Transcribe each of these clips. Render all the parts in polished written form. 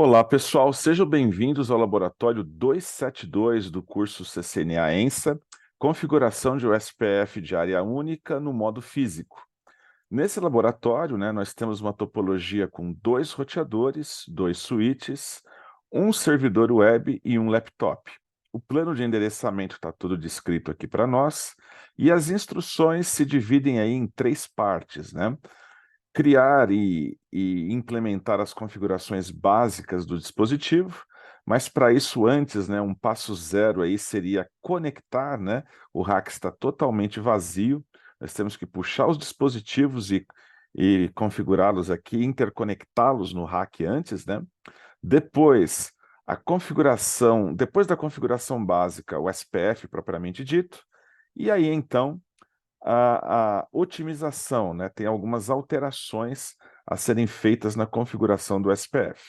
Olá, pessoal, sejam bem-vindos ao laboratório 272 do curso CCNA-ENSA, configuração de USPF de área única no modo físico. Nesse laboratório, nós temos uma topologia com 2 roteadores, 2 switches, um servidor web e um laptop. O plano de endereçamento está tudo descrito aqui para nós, e as instruções se dividem aí em 3 partes, criar e implementar as configurações básicas do dispositivo, mas para isso antes, um passo zero aí seria conectar, o rack está totalmente vazio, nós temos que puxar os dispositivos e configurá-los aqui, interconectá-los no rack antes, Depois, depois da configuração básica, o SPF propriamente dito, e aí então a otimização, tem algumas alterações a serem feitas na configuração do SPF.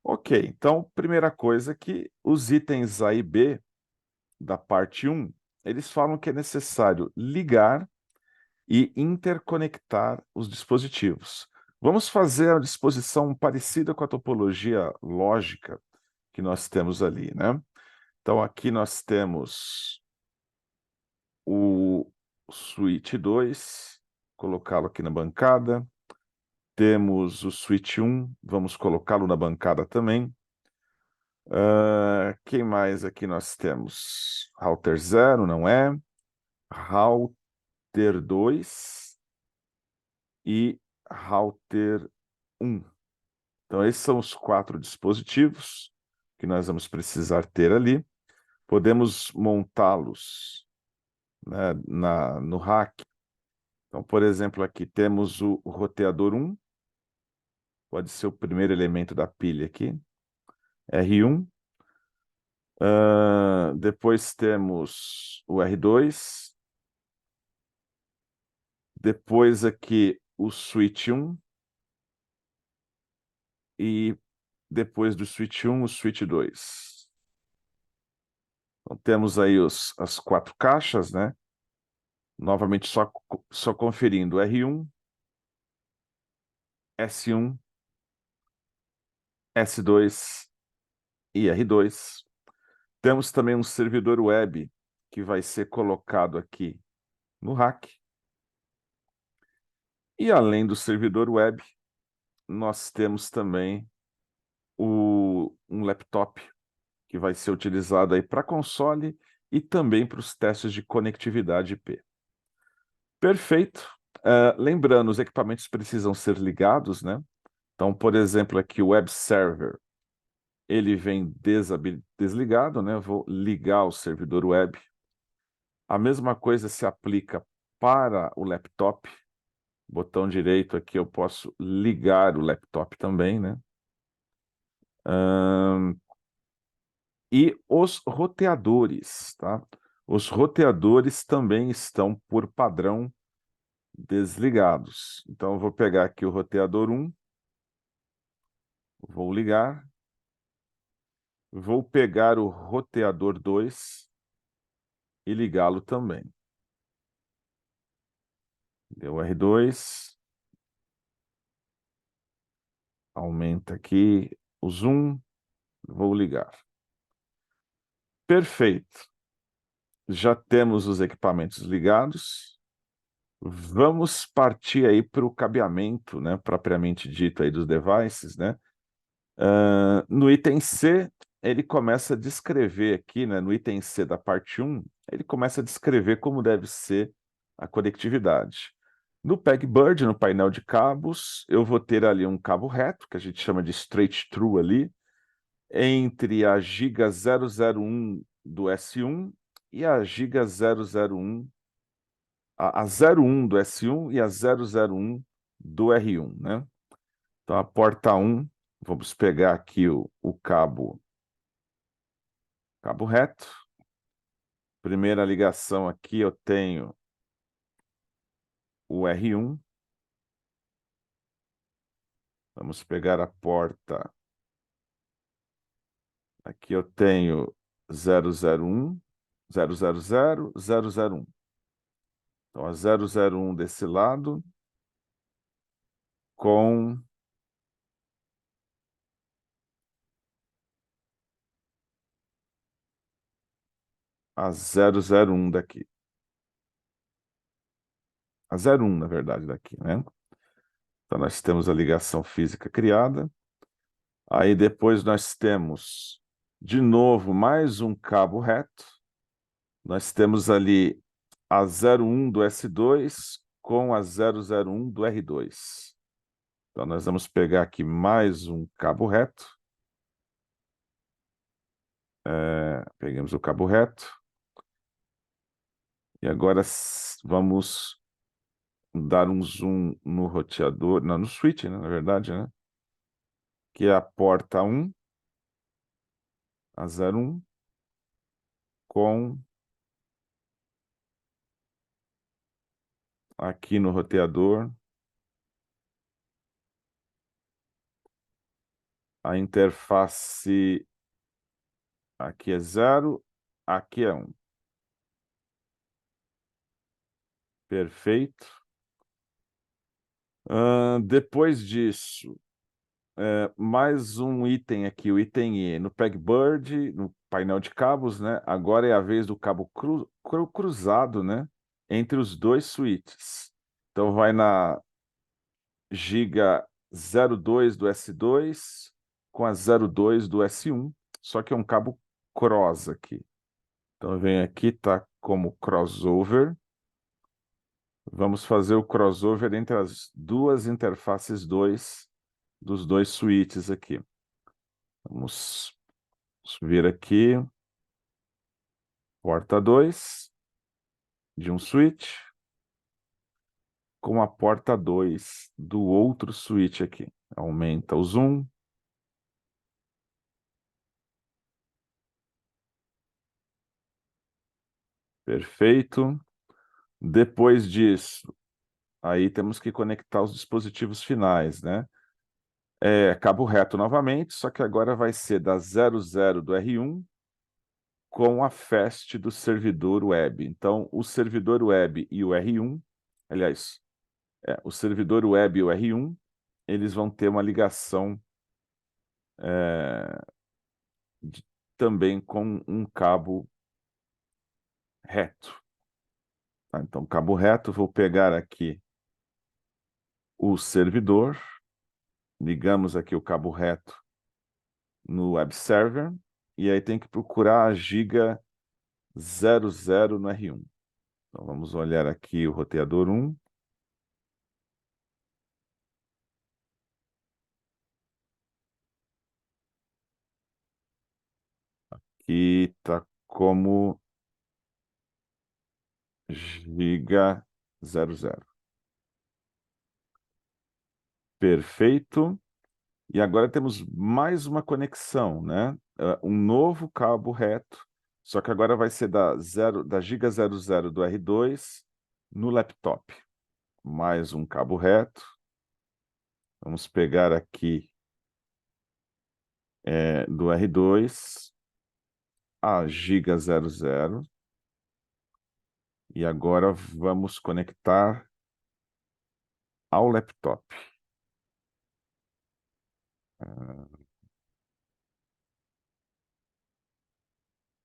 Ok, então, primeira coisa que os itens A e B da parte 1, eles falam que é necessário ligar e interconectar os dispositivos. Vamos fazer a disposição parecida com a topologia lógica que nós temos ali, Então, aqui nós temos o switch 2, colocá-lo aqui na bancada. Temos o switch 1, vamos colocá-lo na bancada também. Quem mais aqui nós temos? Router 0, não é? Router 2 e router 1. Então, esses são os 4 dispositivos que nós vamos precisar ter ali. Podemos montá-los, no rack. Então, por exemplo, aqui temos o roteador 1, pode ser o primeiro elemento da pilha aqui, R1. Depois temos o R2. Depois aqui o switch 1. E depois do switch 1, o switch 2. Então, temos aí as 4 caixas, Novamente, só conferindo, R1, S1, S2 e R2. Temos também um servidor web que vai ser colocado aqui no rack. E além do servidor web, nós temos também um laptop que vai ser utilizado aí para console e também para os testes de conectividade IP. Perfeito. Lembrando, os equipamentos precisam ser ligados, Então, por exemplo, aqui o web server, ele vem desligado, Eu vou ligar o servidor web. A mesma coisa se aplica para o laptop. Botão direito aqui eu posso ligar o laptop também, E os roteadores, tá? Os roteadores também estão, por padrão, desligados. Então, eu vou pegar aqui o roteador 1, vou ligar, vou pegar o roteador 2 e ligá-lo também. Deu R2, aumenta aqui o zoom, vou ligar. Perfeito. Já temos os equipamentos ligados. Vamos partir aí para o cabeamento, propriamente dito aí dos devices, No item C, ele começa a descrever aqui, no item C da parte 1, ele começa a descrever como deve ser a conectividade. No PegBird, no painel de cabos, eu vou ter ali um cabo reto, que a gente chama de straight through ali, entre a giga 001 do S1 e a giga 001, a 01 do S1 e a 001 do R1, Então, a porta 1, vamos pegar aqui o cabo reto. Primeira ligação aqui eu tenho o R1. Vamos pegar a porta. Aqui eu tenho 001, 000, 001. Então, a 001 desse lado com a 001 daqui. A 01, na verdade, daqui, né? Então, nós temos a ligação física criada. Aí, depois, nós temos, de novo, mais um cabo reto. Nós temos ali a 01 do S2 com a 001 do R2. Então, nós vamos pegar aqui mais um cabo reto. Pegamos o cabo reto. E agora vamos dar um zoom no roteador, não, no switch, né, na verdade, né? Que é a porta 1, a 01, com aqui no roteador a interface aqui é 0, aqui é 1. Perfeito. Depois disso, mais um item aqui, o item E, no Pegbird, no painel de cabos, né? Agora é a vez do cabo cruzado, né? Entre os dois switches. Então vai na giga 02 do S2 com a 02 do S1, só que é um cabo cross aqui. Então vem aqui, tá como crossover. Vamos fazer o crossover entre as duas interfaces 2 dos dois switches aqui. Vamos subir aqui, porta 2 de um switch com a porta 2 do outro switch aqui. Aumenta o zoom. Perfeito. Depois disso, aí temos que conectar os dispositivos finais, né? Cabo reto novamente, só que agora vai ser da 00 do R1 com a FAST do servidor web. Então, o servidor web e o R1, aliás, o servidor web e o R1, eles vão ter uma ligação também com um cabo reto. Tá? Então, cabo reto, vou pegar aqui o servidor, ligamos aqui o cabo reto no web server, e aí tem que procurar a giga 00 no R1. Então, vamos olhar aqui o roteador 1. Que está como giga 00. Perfeito. E agora temos mais uma conexão, né? Um novo cabo reto, só que agora vai ser da giga 00 do R2 no laptop. Mais um cabo reto. Vamos pegar aqui do R2 a giga 00. E agora vamos conectar ao laptop.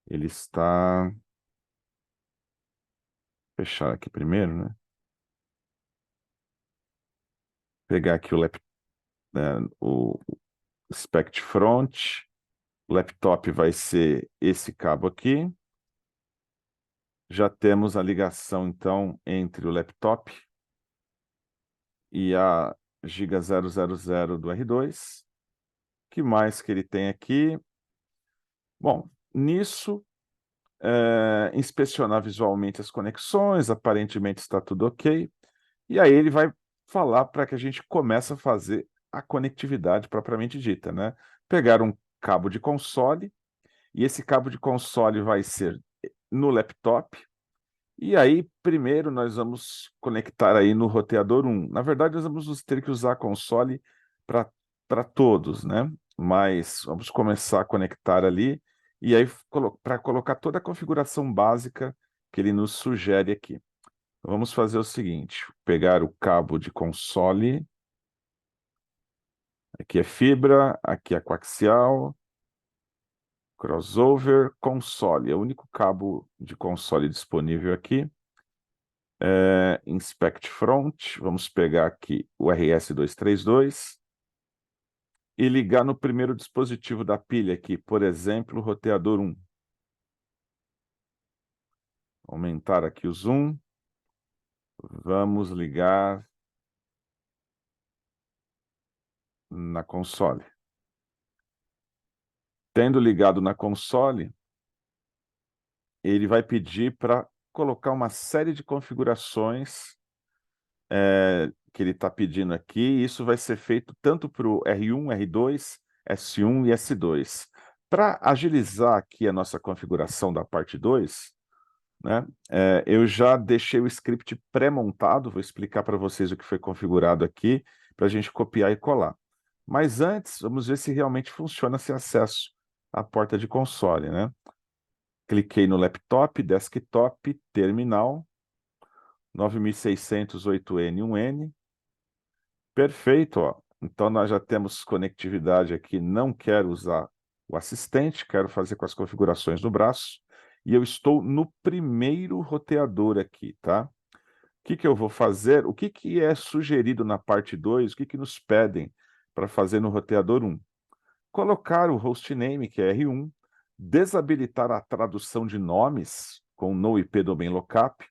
Ele está... Fechar aqui primeiro, né? Pegar aqui o Spect Front. O laptop vai ser esse cabo aqui. Já temos a ligação, então, entre o laptop e a giga 000 do R2. O que mais que ele tem aqui? Bom, nisso, inspecionar visualmente as conexões, aparentemente está tudo ok. E aí ele vai falar para que a gente comece a fazer a conectividade propriamente dita, né? Pegar um cabo de console, e esse cabo de console vai ser no laptop, e aí primeiro nós vamos conectar aí no roteador 1. Na verdade, nós vamos ter que usar a console para todos, né? Mas vamos começar a conectar ali, e aí para colocar toda a configuração básica que ele nos sugere aqui. Vamos fazer o seguinte, pegar o cabo de console, aqui é fibra, aqui é coaxial, Crossover console, é o único cabo de console disponível aqui. Inspect front, vamos pegar aqui o RS232 e ligar no primeiro dispositivo da pilha aqui, por exemplo, o roteador 1. Aumentar aqui o zoom. Vamos ligar na console. Tendo ligado na console, ele vai pedir para colocar uma série de configurações que ele está pedindo aqui, e isso vai ser feito tanto para o R1, R2, S1 e S2. Para agilizar aqui a nossa configuração da parte 2, né, eu já deixei o script pré-montado, vou explicar para vocês o que foi configurado aqui, para a gente copiar e colar. Mas antes, vamos ver se realmente funciona esse acesso à porta de console, né? Cliquei no laptop, desktop, terminal, 9600 8N 1N. Perfeito, ó. Então nós já temos conectividade aqui, não quero usar o assistente, quero fazer com as configurações do braço. E eu estou no primeiro roteador aqui, tá? O que eu vou fazer? O que é sugerido na parte 2? O que nos pedem para fazer no roteador 1? Colocar o hostname, que é R1, desabilitar a tradução de nomes com no IP domain lookup.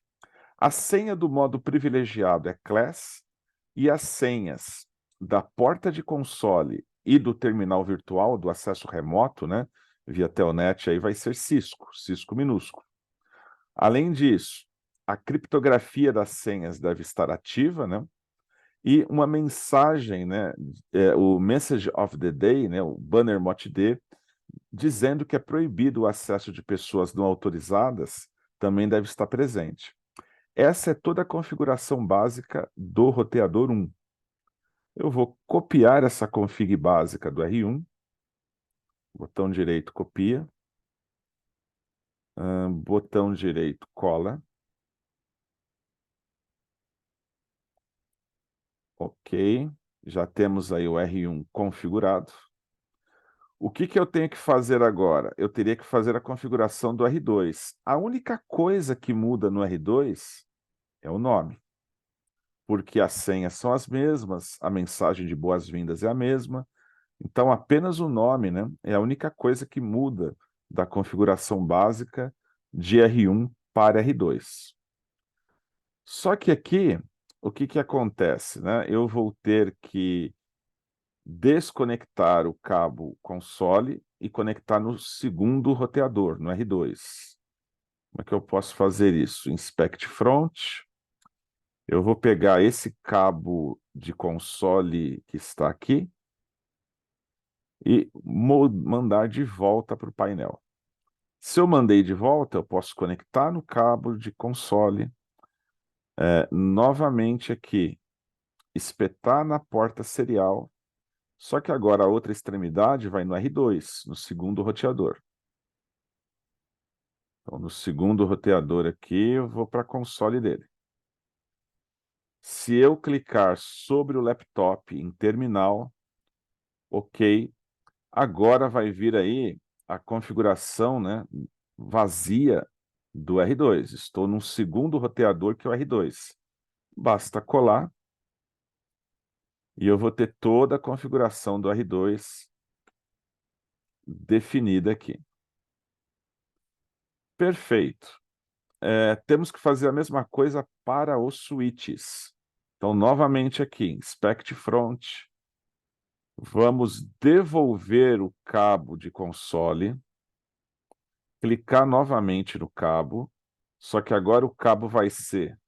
A senha do modo privilegiado é class e as senhas da porta de console e do terminal virtual do acesso remoto, né, via telnet, aí vai ser Cisco, Cisco minúsculo. Além disso, a criptografia das senhas deve estar ativa, né, e uma mensagem, né, o Message of the Day, né, o banner motd, dizendo que é proibido o acesso de pessoas não autorizadas, também deve estar presente. Essa é toda a configuração básica do roteador 1. Eu vou copiar essa config básica do R1, botão direito copia, botão direito cola, ok, já temos aí o R1 configurado. O que eu tenho que fazer agora? Eu teria que fazer a configuração do R2. A única coisa que muda no R2 é o nome, porque as senhas são as mesmas, a mensagem de boas-vindas é a mesma, então apenas o nome, né, é a única coisa que muda da configuração básica de R1 para R2. Só que aqui, o que acontece, né? Eu vou ter que desconectar o cabo console e conectar no segundo roteador, no R2. Como é que eu posso fazer isso? Inspect front. Eu vou pegar esse cabo de console que está aqui e mandar de volta para o painel. Se eu mandei de volta, eu posso conectar no cabo de console, novamente aqui, espetar na porta serial, só que agora a outra extremidade vai no R2, no segundo roteador. Então, no segundo roteador aqui, eu vou para a console dele. Se eu clicar sobre o laptop em terminal, ok, agora vai vir aí a configuração, né, vazia do R2. Estou num segundo roteador que é o R2. Basta colar e eu vou ter toda a configuração do R2 definida aqui. Perfeito. Temos que fazer a mesma coisa para os switches. Então, novamente aqui, Inspect Front. Vamos devolver o cabo de console. Clicar novamente no cabo. Só que agora o cabo vai ser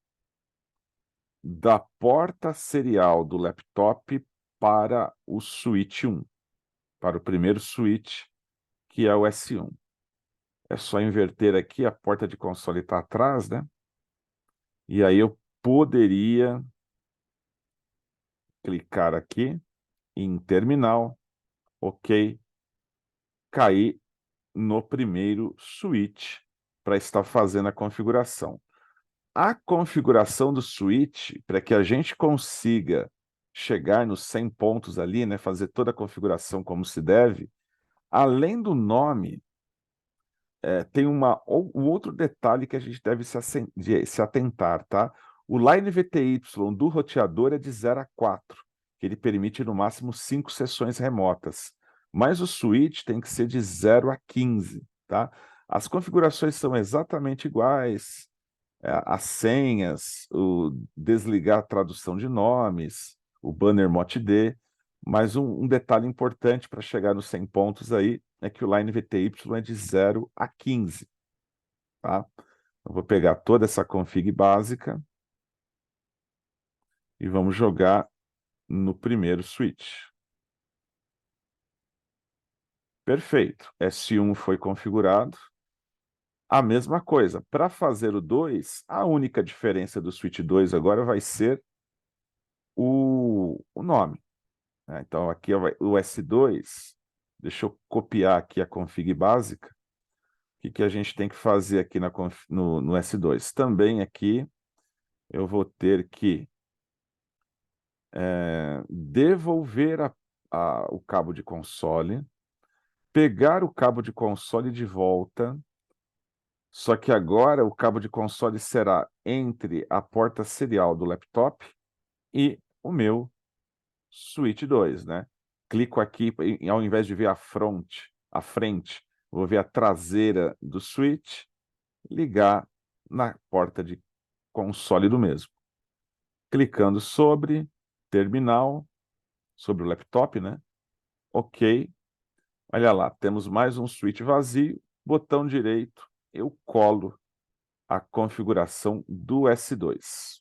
da porta serial do laptop para o switch 1. Para o primeiro switch, que é o S1. É só inverter aqui, a porta de console está atrás, né? E aí eu poderia clicar aqui em terminal, ok, cair no primeiro switch para estar fazendo a configuração. A configuração do switch, para que a gente consiga chegar nos 100 pontos ali, né, fazer toda a configuração como se deve, além do nome, tem um outro detalhe que a gente deve se atentar, tá? O Line VTY do roteador é de 0 a 4, que ele permite no máximo 5 sessões remotas, mas o switch tem que ser de 0 a 15, tá? As configurações são exatamente iguais, as senhas, o desligar a tradução de nomes, o banner MOTD, mas um detalhe importante para chegar nos 100 pontos aí é que o Line VTY é de 0 a 15, tá? Eu vou pegar toda essa config básica e vamos jogar no primeiro switch. Perfeito, S1 foi configurado. A mesma coisa, para fazer o 2, a única diferença do switch 2 agora vai ser o nome, né? Então aqui o S2, deixa eu copiar aqui a config básica. O que a gente tem que fazer aqui no S2? Também aqui eu vou ter que devolver o cabo de console, pegar o cabo de console de volta, só que agora o cabo de console será entre a porta serial do laptop e o meu Switch 2, né? Clico aqui, ao invés de ver a frente, vou ver a traseira do Switch, ligar na porta de console do mesmo. Clicando sobre terminal, sobre o laptop, né? OK. Olha lá, temos mais um switch vazio, botão direito, eu colo a configuração do S2.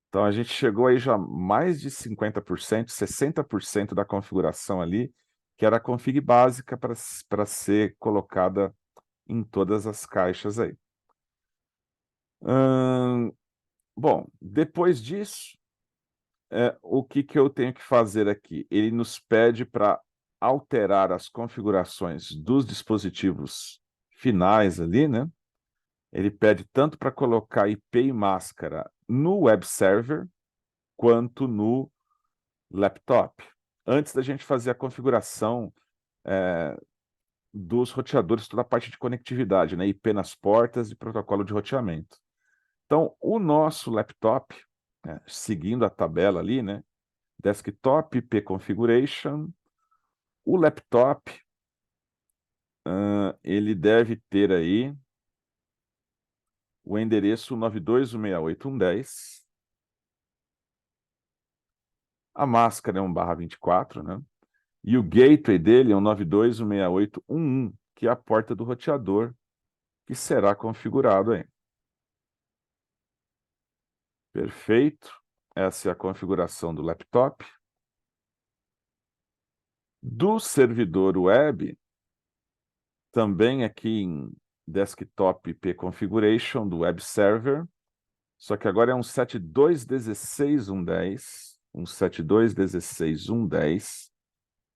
Então a gente chegou aí já mais de 50%, 60% da configuração ali, que era a config básica para ser colocada em todas as caixas aí. Bom, depois disso, o que eu tenho que fazer aqui? Ele nos pede para alterar as configurações dos dispositivos finais ali, né? Ele pede tanto para colocar IP e máscara no web server, quanto no laptop. Antes da gente fazer a configuração dos roteadores, toda a parte de conectividade, né? IP nas portas e protocolo de roteamento. Então, o nosso laptop, seguindo a tabela ali, né? Desktop IP Configuration, o laptop, ele deve ter aí o endereço 92.168.1.10. A máscara é 1/24, né? E o gateway dele é um 92.168.1.1, que é a porta do roteador, que será configurado aí. Perfeito. Essa é a configuração do laptop. Do servidor web, também aqui em Desktop IP Configuration do Web Server, só que agora é um 72.16.1.10, um 72.16.1.10,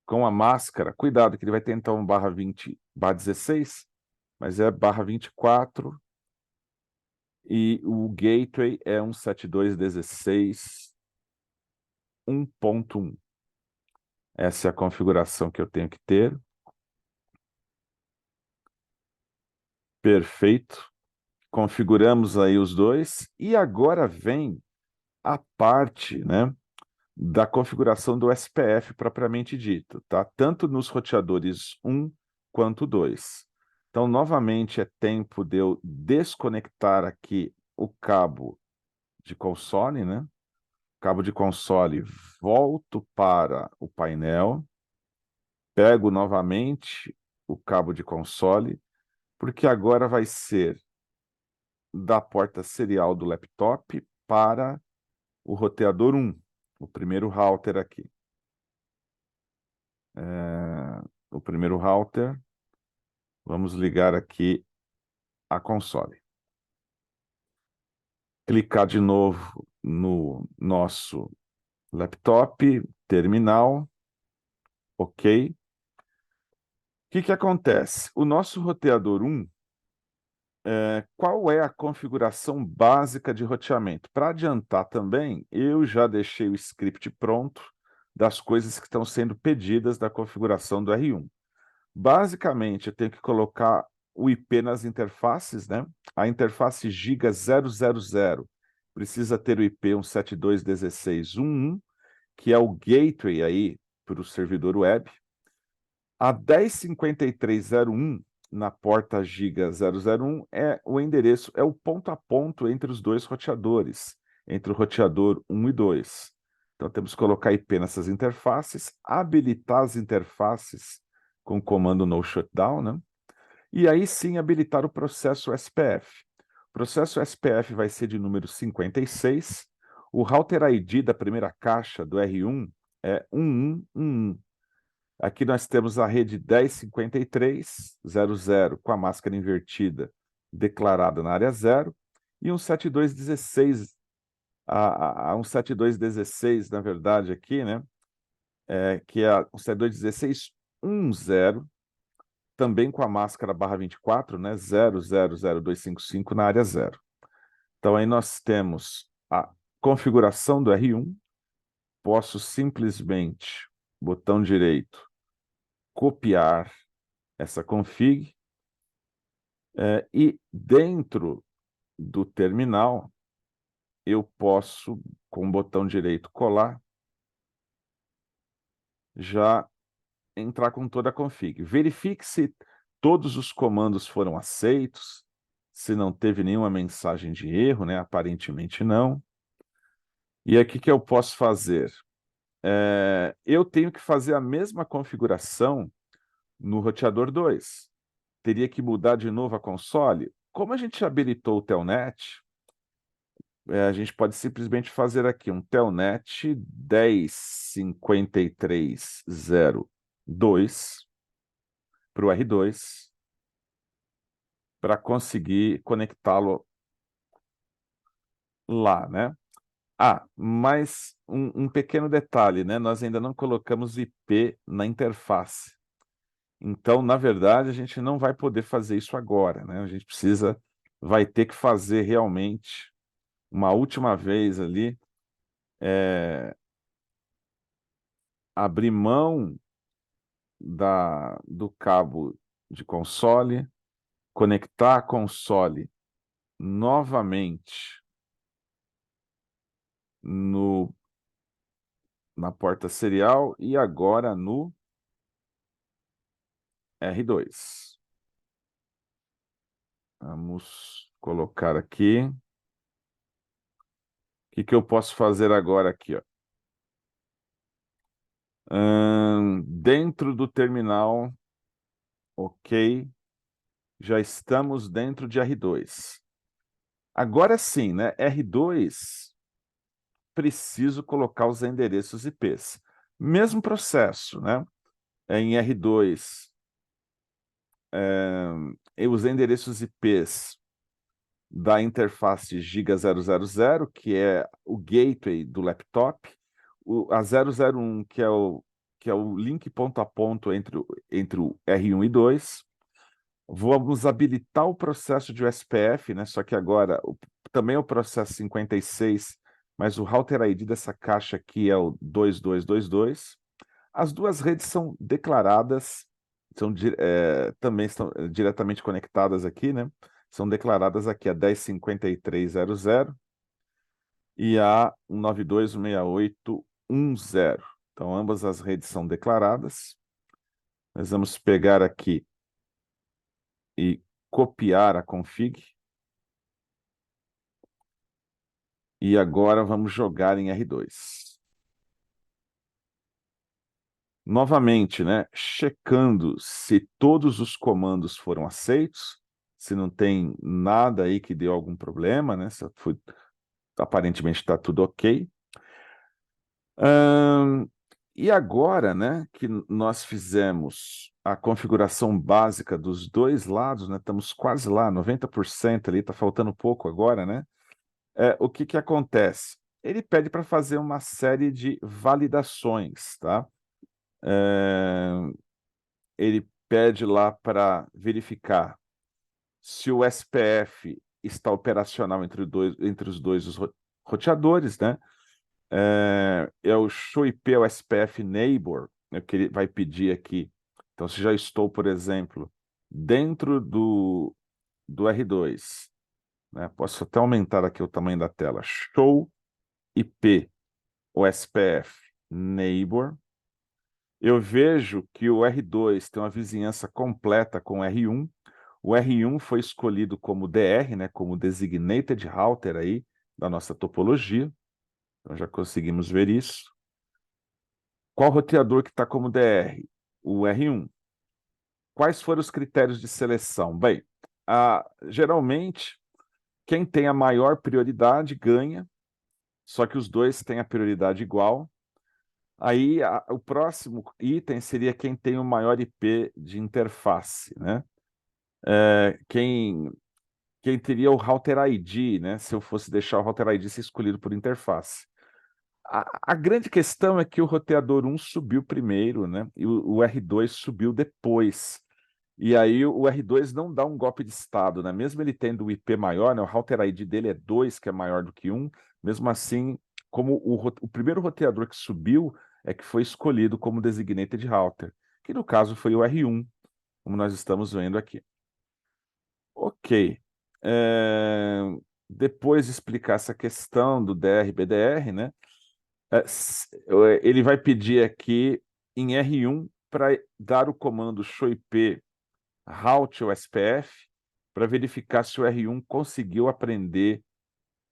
com a máscara. Cuidado que ele vai tentar um /20/16, mas é /24, e o gateway é um 72.16.1.1. Essa é a configuração que eu tenho que ter. Perfeito. Configuramos aí os dois. E agora vem a parte, né, da configuração do SPF propriamente dito, tá? Tanto nos roteadores 1 quanto 2. Então, novamente, é tempo de eu desconectar aqui o cabo de console, né? Cabo de console, volto para o painel, pego novamente o cabo de console, porque agora vai ser da porta serial do laptop para o roteador 1, o primeiro router aqui. O primeiro router, vamos ligar aqui a console. Clicar de novo no nosso laptop, terminal, OK. O que acontece? O nosso roteador 1, qual é a configuração básica de roteamento? Para adiantar também, eu já deixei o script pronto das coisas que estão sendo pedidas da configuração do R1. Basicamente, eu tenho que colocar o IP nas interfaces, né? A interface Giga 000 precisa ter o IP 172.16.1.1, que é o gateway aí para o servidor web. A 10.53.0.1 na porta Giga 001 é o endereço, é o ponto a ponto entre os dois roteadores, entre o roteador 1 e 2. Então temos que colocar IP nessas interfaces, habilitar as interfaces com o comando no shutdown, né? E aí sim habilitar o processo SPF. O processo SPF vai ser de número 56. O router ID da primeira caixa do R1 é 1111. Aqui nós temos a rede 10.53.00 com a máscara invertida declarada na área 0 e um 7216, a 17216, na verdade, aqui, né? Que é um 7216.10, também com a máscara barra 24, né? 000255 na área 0. Então aí nós temos a configuração do R1, posso simplesmente, botão direito, copiar essa config, e dentro do terminal eu posso, com o botão direito colar, já entrar com toda a config. Verifique se todos os comandos foram aceitos, se não teve nenhuma mensagem de erro, né? Aparentemente não. E aqui que eu posso fazer? Eu tenho que fazer a mesma configuração no roteador 2. Teria que mudar de novo a console. Como a gente habilitou o Telnet, a gente pode simplesmente fazer aqui um Telnet 10.53.0.2 para o R2, para conseguir conectá-lo lá, né? Mas um pequeno detalhe, né? Nós ainda não colocamos IP na interface. Então, na verdade, a gente não vai poder fazer isso agora, né? A gente vai ter que fazer realmente uma última vez ali, abrir mão do cabo de console, conectar a console novamente na porta serial e agora no R2. Vamos colocar aqui. O que eu posso fazer agora aqui, ó? Dentro do terminal, ok, já estamos dentro de R2. Agora sim, né? R2, preciso colocar os endereços IPs. Mesmo processo, né? Em R2, os endereços IPs da interface Giga 000, que é o gateway do laptop, a 001, que é o link ponto a ponto entre o R1 e 2. Vamos habilitar o processo de USPF, né? Só que agora também é o processo 56, mas o router ID dessa caixa aqui é o 2222. As duas redes são declaradas, também estão diretamente conectadas aqui, né? São declaradas aqui a 10.53.00 e a 192.68.10. Então, ambas as redes são declaradas. Nós vamos pegar aqui e copiar a config. E agora vamos jogar em R2. Novamente, né, checando se todos os comandos foram aceitos, se não tem nada aí que deu algum problema, né, aparentemente está tudo ok. E agora, né, que nós fizemos a configuração básica dos dois lados, né, estamos quase lá, 90% ali, está faltando pouco agora, né? O que acontece? Ele pede para fazer uma série de validações, tá? Ele pede lá para verificar se o SPF está operacional entre os dois roteadores, né? É o show IP, o SPF neighbor, que ele vai pedir aqui. Então, se já estou, por exemplo, dentro do R2, né? Posso até aumentar aqui o tamanho da tela. Show IP OSPF Neighbor. Eu vejo que o R2 tem uma vizinhança completa com o R1. O R1 foi escolhido como DR, né, como Designated Router aí da nossa topologia. Então já conseguimos ver isso. Qual roteador que está como DR? O R1. Quais foram os critérios de seleção? Bem, geralmente, quem tem a maior prioridade ganha, só que os dois têm a prioridade igual. Aí, o próximo item seria quem tem o maior IP de interface, né? Quem teria o Router ID, né? Se eu fosse deixar o Router ID ser escolhido por interface. A grande questão é que o roteador 1 subiu primeiro, né? E o R2 subiu depois. E aí o R2 não dá um golpe de estado, né? Mesmo ele tendo o IP maior, né? O Router ID dele é 2, que é maior do que 1. Mesmo assim, como o primeiro roteador que subiu é que foi escolhido como Designated Router, que no caso foi o R1, como nós estamos vendo aqui. Ok. Depois de explicar essa questão do DR-BDR, né? Ele vai pedir aqui em R1 para dar o comando showip route ao SPF para verificar se o R1 conseguiu aprender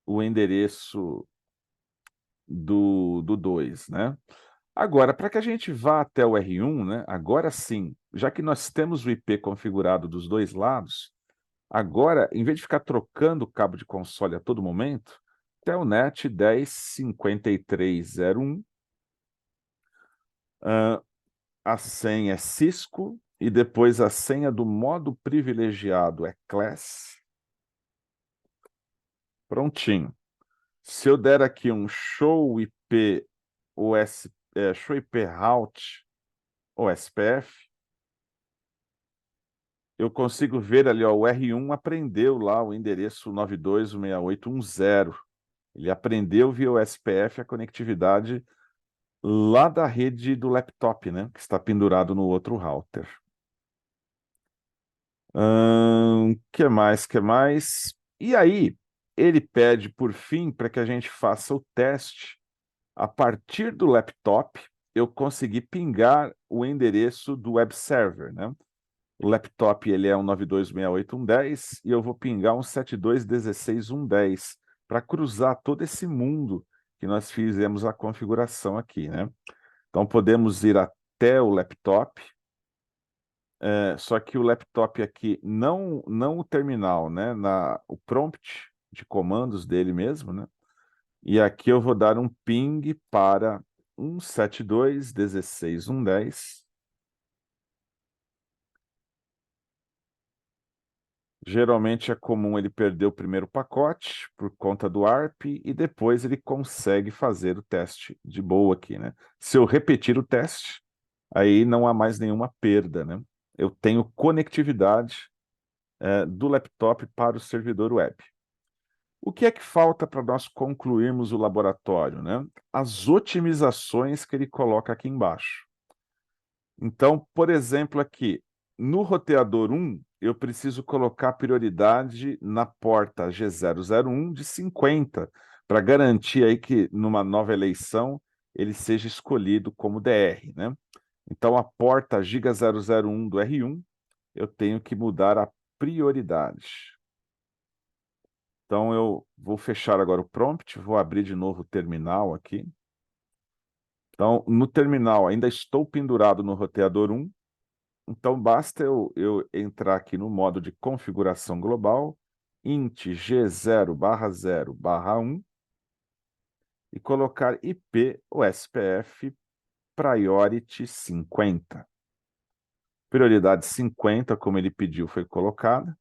o endereço do 2, né? Agora, para que a gente vá até o R1, né? Agora sim, já que nós temos o IP configurado dos dois lados, agora, em vez de ficar trocando o cabo de console a todo momento, Telnet 105301, a senha é Cisco, e depois a senha do modo privilegiado é Class. Prontinho. Se eu der aqui um show IP show IP route OSPF, eu consigo ver ali, ó, o R1 aprendeu lá o endereço 92.168.10. Ele aprendeu via OSPF a conectividade lá da rede do laptop, né, que está pendurado no outro router. Que mais? Que mais? E aí, ele pede, por fim, para que a gente faça o teste. A partir do laptop, eu consegui pingar o endereço do web server, né? O laptop ele é um 92.168.1.10 e eu vou pingar um 72.16.1.10 para cruzar todo esse mundo que nós fizemos a configuração aqui, né? Então podemos ir até o laptop, só que o laptop aqui, não o terminal, né? O prompt de comandos dele mesmo, né? E aqui eu vou dar um ping para 172.16.1.10. Geralmente é comum ele perder o primeiro pacote por conta do ARP e depois ele consegue fazer o teste de boa aqui, né? Se eu repetir o teste, aí não há mais nenhuma perda, né? Eu tenho conectividade do laptop para o servidor web. O que é que falta para nós concluirmos o laboratório, né? As otimizações que ele coloca aqui embaixo. Então, por exemplo, aqui, no roteador 1, eu preciso colocar prioridade na porta G001 de 50, para garantir aí que numa nova eleição ele seja escolhido como DR, né? Então, a porta Giga001 do R1, eu tenho que mudar a prioridade. Então, eu vou fechar agora o prompt, vou abrir de novo o terminal aqui. Então, no terminal, ainda estou pendurado no roteador 1. Então, basta eu entrar aqui no modo de configuração global, int g0/0/1, e colocar IP OSPF priority 50. Prioridade 50, como ele pediu, foi colocada.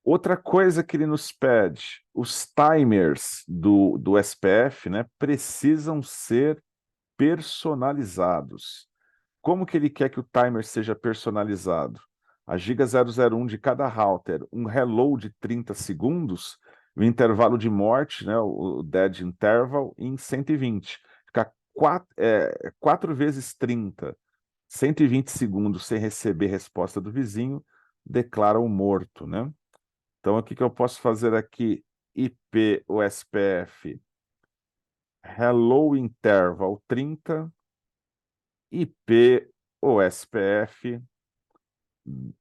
Outra coisa que ele nos pede, os timers do SPF, né, precisam ser personalizados. Como que ele quer que o timer seja personalizado? A Giga001 de cada router, um hello de 30 segundos, o intervalo de morte, né, o dead interval, em 120. Fica 4 vezes 30. 120 segundos sem receber resposta do vizinho, declara o morto, né? Então, o que eu posso fazer aqui? IP OSPF hello interval 30, IP OSPF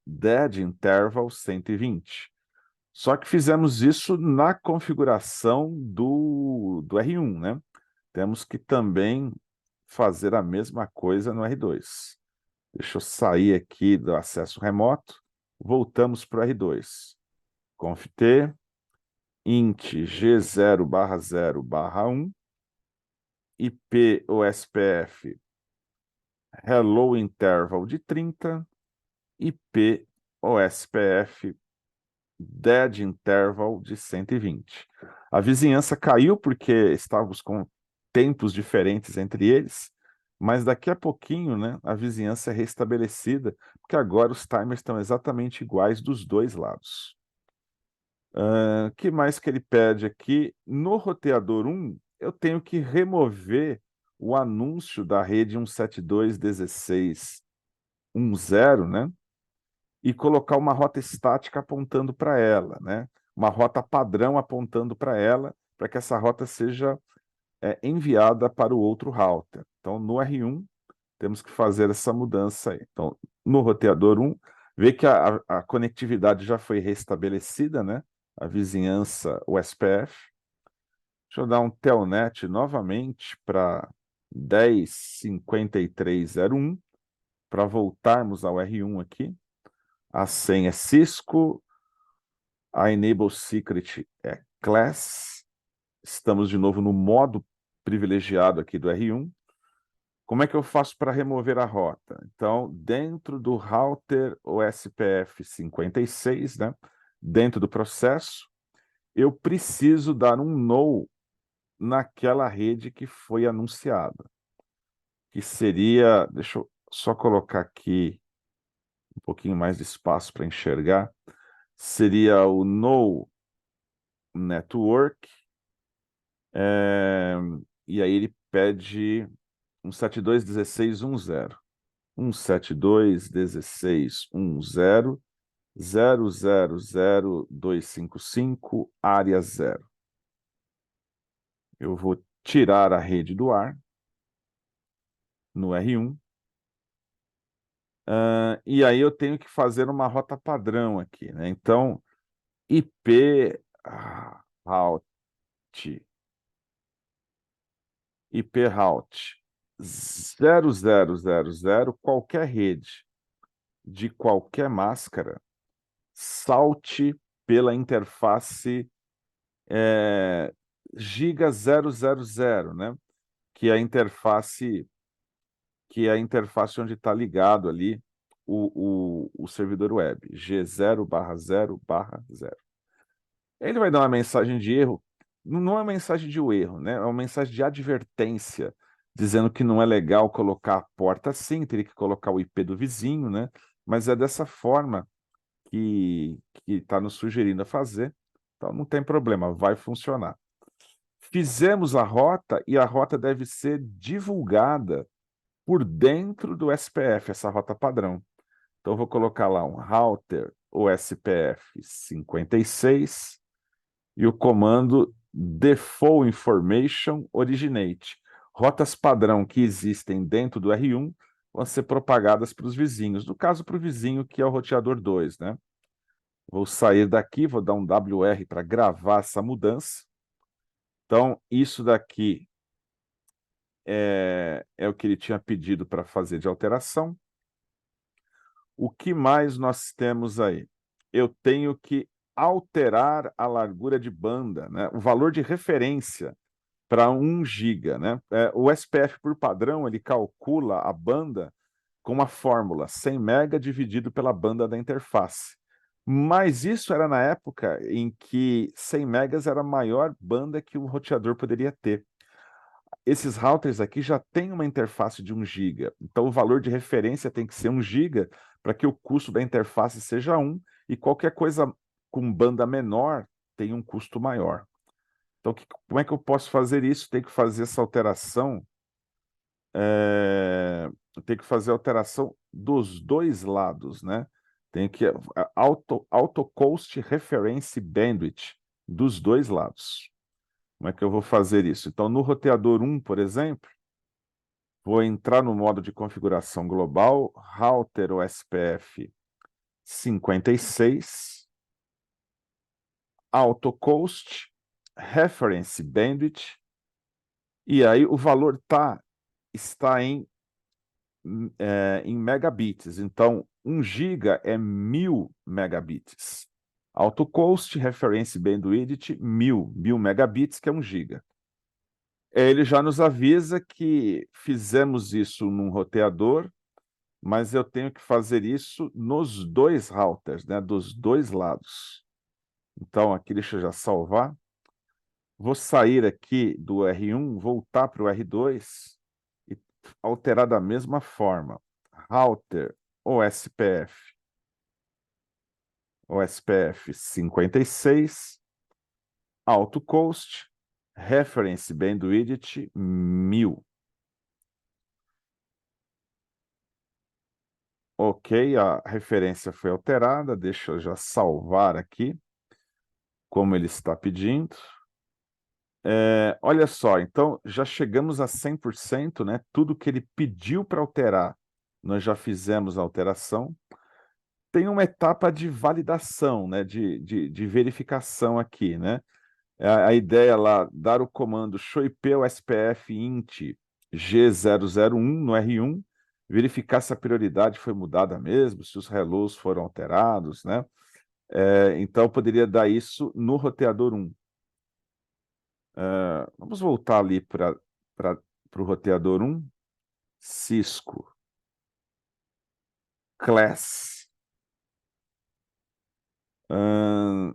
dead interval 120. Só que fizemos isso na configuração do R1, né? Temos que também fazer a mesma coisa no R2. Deixa eu sair aqui do acesso remoto. Voltamos para o R2. conft int g0/0/1 IP OSPF hello interval de 30, IP OSPF dead interval de 120. A vizinhança caiu porque estávamos com tempos diferentes entre eles, mas daqui a pouquinho, né, a vizinhança é restabelecida, porque agora os timers estão exatamente iguais dos dois lados. O que mais que ele pede aqui? No roteador 1, eu tenho que remover o anúncio da rede 172.16.10, né? E colocar uma rota estática apontando para ela, né? Uma rota padrão apontando para ela, para que essa rota seja enviada para o outro router. Então, no R1, temos que fazer essa mudança aí. Então, no roteador 1, vê que a conectividade já foi restabelecida, né? A vizinhança, o SPF. Deixa eu dar um telnet novamente para 10.53.01, para voltarmos ao R1 aqui. A senha é Cisco, a enable secret é class. Estamos de novo no modo privilegiado aqui do R1. Como é que eu faço para remover a rota? Então, dentro do router OSPF 56, né, dentro do processo, eu preciso dar um no naquela rede que foi anunciada, que seria, deixa eu só colocar aqui um pouquinho mais de espaço para enxergar, seria o no network, e aí ele pede 172.16.10. 172.16.10, 000.255, área 0. Eu vou tirar a rede do ar no R1. E aí eu tenho que fazer uma rota padrão aqui, né? Então, IP route 0000, qualquer rede de qualquer máscara, salte pela interface giga 000, né? Que é a interface onde está ligado ali o servidor web, G0/0/0. Ele vai dar uma mensagem de erro, não é uma mensagem de erro, né? É uma mensagem de advertência, dizendo que não é legal colocar a porta assim, teria que colocar o IP do vizinho, né? Mas é dessa forma que está nos sugerindo a fazer, então não tem problema, vai funcionar. Fizemos a rota e a rota deve ser divulgada por dentro do SPF, essa rota padrão. Então, eu vou colocar lá um router OSPF 56 e o comando default information originate. Rotas padrão que existem dentro do R1 vão ser propagadas para os vizinhos. No caso, para o vizinho que é o roteador 2, né? Vou sair daqui, vou dar um WR para gravar essa mudança. Então, isso daqui é o que ele tinha pedido para fazer de alteração. O que mais nós temos aí? Eu tenho que alterar a largura de banda, né? O valor de referência para 1 GB, né? O SPF, por padrão, ele calcula a banda com uma fórmula, 100 MB dividido pela banda da interface. Mas isso era na época em que 100 megas era a maior banda que o roteador poderia ter. Esses routers aqui já têm uma interface de 1 GB, então o valor de referência tem que ser 1 GB para que o custo da interface seja 1, e qualquer coisa com banda menor tem um custo maior. Então, como é que eu posso fazer isso? Tem que fazer essa alteração eu tenho que fazer alteração dos dois lados, né? Tem que auto coast reference bandwidth dos dois lados. Como é que eu vou fazer isso? Então, no roteador 1, por exemplo, vou entrar no modo de configuração global, router OSPF 56, auto coast reference bandwidth, e aí o valor está em megabits. Então, 1 giga é 1000 megabits. Auto coast reference bandwidth 1000 megabits, que é 1 giga. Ele já nos avisa que fizemos isso num roteador, mas eu tenho que fazer isso nos dois routers, né, dos dois lados. Então, aqui deixa eu já salvar. Vou sair aqui do R1, voltar para o R2 e alterar da mesma forma. Router OSPF 56, auto coast, reference bandwidth 1000. Ok, a referência foi alterada, deixa eu já salvar aqui, como ele está pedindo. Olha só, então já chegamos a 100%, né? Tudo que ele pediu para alterar, nós já fizemos a alteração. Tem uma etapa de validação, né? De verificação aqui, né? A ideia lá, dar o comando show-ip USPF int G001 no R1, verificar se a prioridade foi mudada mesmo, se os hellos foram alterados, né? Então, eu poderia dar isso no roteador 1. Vamos voltar ali para o roteador 1. Cisco Class.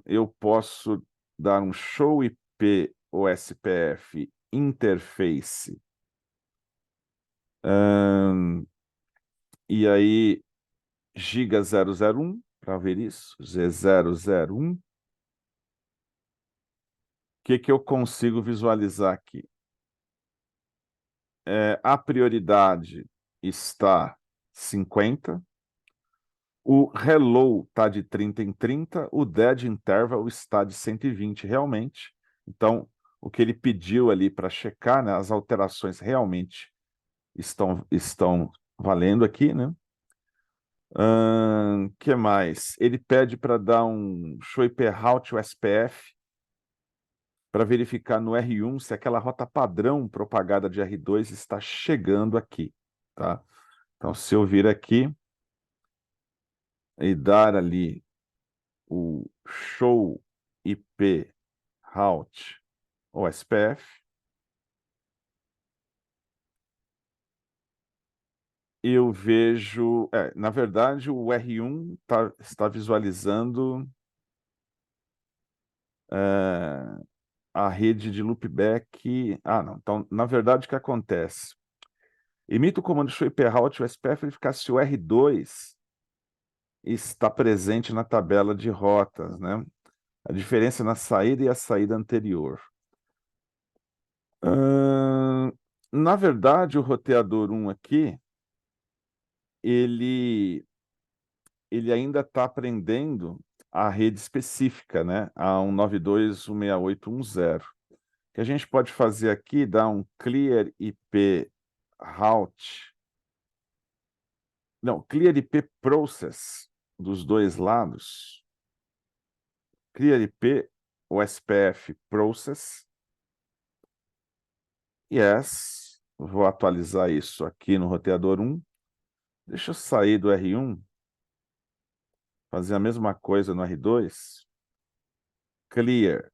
Eu posso dar um show IP OSPF interface. E aí, giga 001, para ver isso, Z001. O que eu consigo visualizar aqui? A prioridade está 50, o hello está de 30 em 30, o dead interval está de 120 realmente. Então, o que ele pediu ali para checar, né, as alterações realmente estão valendo aqui, né? Que mais? Ele pede para dar um show IP route USPF para verificar no R1 se aquela rota padrão propagada de R2 está chegando aqui, tá? Então, se eu vir aqui e dar ali o show IP route OSPF, eu vejo, na verdade, o R1 está visualizando a rede de loopback. Não. Então, na verdade, o que acontece? Emita o comando show IP route USPF verificar se o R2 está presente na tabela de rotas, né? A diferença na saída e a saída anterior. Na verdade, o roteador 1 aqui, ele ainda está aprendendo a rede específica, né? A 192.168.1.0. O que a gente pode fazer aqui, dar um clear IP route, não, clear IP process dos dois lados, clear IP OSPF process, yes, vou atualizar isso aqui no roteador 1, deixa eu sair do R1, fazer a mesma coisa no R2, clear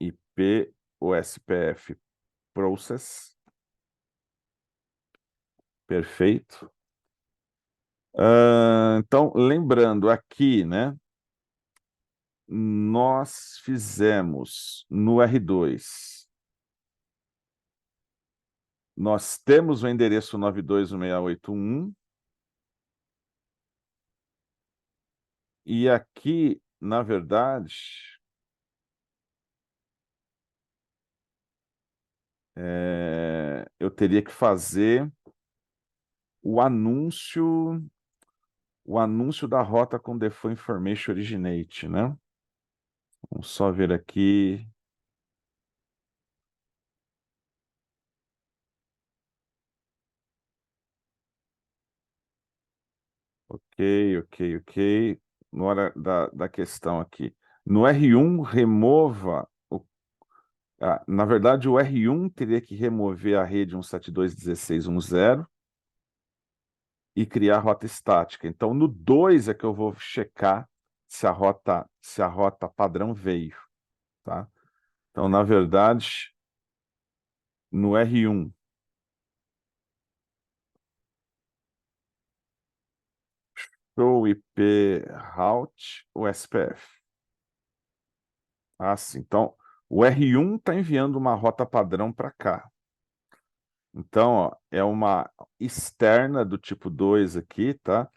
IP OSPF process, perfeito. Então, lembrando aqui, né, nós fizemos no R2, nós temos o endereço 92.168.1, e aqui, na verdade, eu teria que fazer o anúncio da rota com Default Information Originate, né? Vamos só ver aqui. Ok. Na hora da questão aqui. No R1, remova. Na verdade, o R1 teria que remover a rede 172.16.1.0 e criar a rota estática. Então, no 2 é que eu vou checar se a rota padrão veio, tá? Então, na verdade, no R1, show IP route o SPF. Sim. Então, o R1 está enviando uma rota padrão para cá. Então, ó, é uma externa do tipo 2 aqui, tá?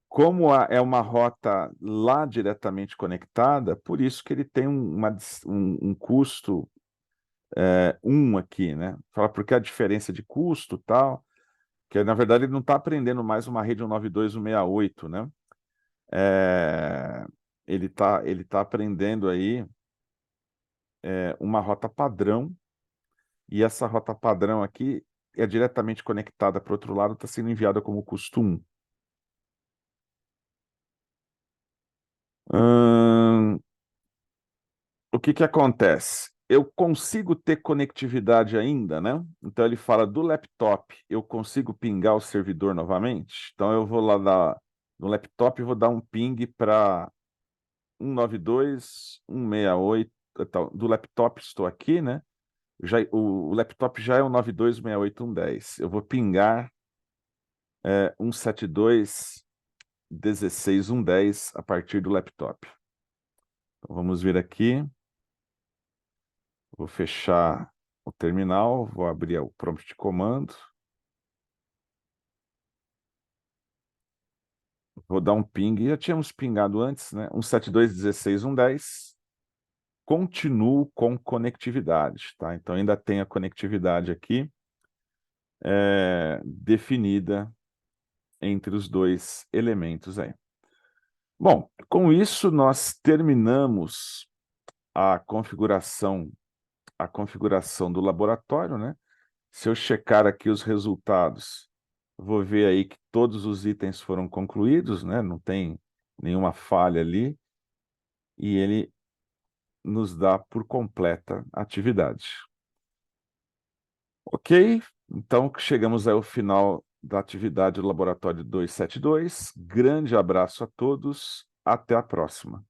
Como é uma rota lá diretamente conectada, por isso que ele tem um custo 1 aqui, né? Fala porque a diferença de custo tal, que na verdade ele não está aprendendo mais uma rede 192.168, né? É, ele tá aprendendo aí uma rota padrão, e essa rota padrão aqui é diretamente conectada para o outro lado, está sendo enviada como custo 1. O que que acontece? Eu consigo ter conectividade ainda, né? Então ele fala do laptop, eu consigo pingar o servidor novamente? Então eu vou lá no laptop e vou dar um ping para 192.168, tal. Do laptop estou aqui, né? O laptop já é 192.168.1.10. Eu vou pingar 172.16.1.10 a partir do laptop. Então, vamos ver aqui. Vou fechar o terminal, vou abrir o prompt de comando. Vou dar um ping, já tínhamos pingado antes, né? 172.16.1.10. Continuo com conectividade, tá? Então ainda tem a conectividade aqui definida entre os dois elementos aí. Bom, com isso nós terminamos a configuração do laboratório, né? Se eu checar aqui os resultados, vou ver aí que todos os itens foram concluídos, né? Não tem nenhuma falha ali, e ele nos dá por completa a atividade. Ok? Então chegamos ao final da atividade do Laboratório 272. Grande abraço a todos, até a próxima.